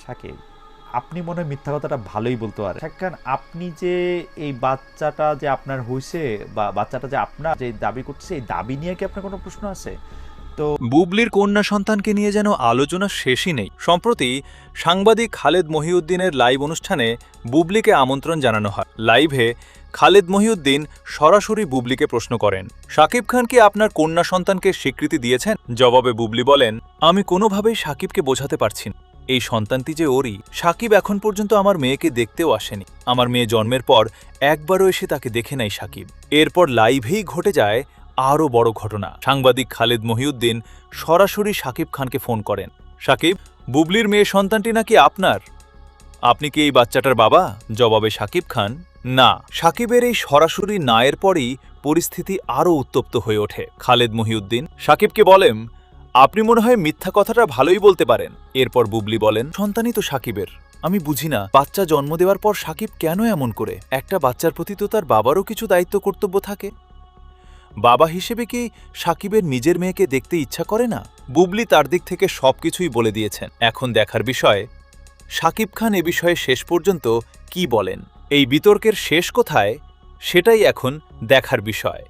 সাকিব, আপনি মনে হয় মিথ্যা কথাটা ভালোই বলতে পারেন। শাকিব খান, আপনি যে এই বাচ্চাটা যে আপনার হইছে বা বাচ্চাটা যে আপনার যে দাবি করছে, এই দাবি নিয়ে কি আপনার কোনো প্রশ্ন আছে? তো বুবলির কন্যা সন্তানকে নিয়ে যেন আলোচনা শেষই নেই। সম্প্রতি সাংবাদিক খালেদ মহিউদ্দিনের লাইভ অনুষ্ঠানে বুবলিকে আমন্ত্রণ জানানো হয়। লাইভে খালেদ মহিউদ্দিন সরাসরি বুবলিকে প্রশ্ন করেন, শাকিব খান কি আপনার কন্যা সন্তানকে স্বীকৃতি দিয়েছেন? জবাবে বুবলি বলেন, আমি কোনোভাবেই শাকিবকে বোঝাতে পারছি না এই সন্তানটি যে ওরই। শাকিব এখন পর্যন্ত আমার মেয়েকে দেখতেও আসেনি। আমার মেয়ে জন্মের পর একবারও এসে তাকে দেখে নাই শাকিব। এরপর লাইভেই ঘটে যায় আরও বড় ঘটনা। সাংবাদিক খালেদ মহিউদ্দিন সরাসরি শাকিব খানকে ফোন করেন, শাকিব, বুবলির মেয়ে সন্তানটি নাকি আপনার, আপনি কি এই বাচ্চাটার বাবা? জবাবে শাকিব খান, না। শাকিবের এই সরাসরি নায়ের পরই পরিস্থিতি আরও উত্তপ্ত হয়ে ওঠে। খালেদ মহিউদ্দিন শাকিবকে বলেন, আপনি মনে হয় মিথ্যা কথাটা ভালোই বলতে পারেন। এরপর বুবলি বলেন, সন্তানই তো শাকিবের। আমি বুঝি না বাচ্চা জন্ম দেওয়ার পর শাকিব কেন এমন করে। একটা বাচ্চার প্রতি তো তার বাবারও কিছু দায়িত্ব কর্তব্য থাকে। বাবা হিসেবে কি শাকিবের নিজের মেয়েকে দেখতে ইচ্ছা করে না? বুবলি তার দিক থেকে সবকিছুই বলে দিয়েছেন। এখন দেখার বিষয় শাকিব খান এ বিষয়ে শেষ পর্যন্ত কি বলেন। এই বিতর্কের শেষ কোথায় সেটাই এখন দেখার বিষয়।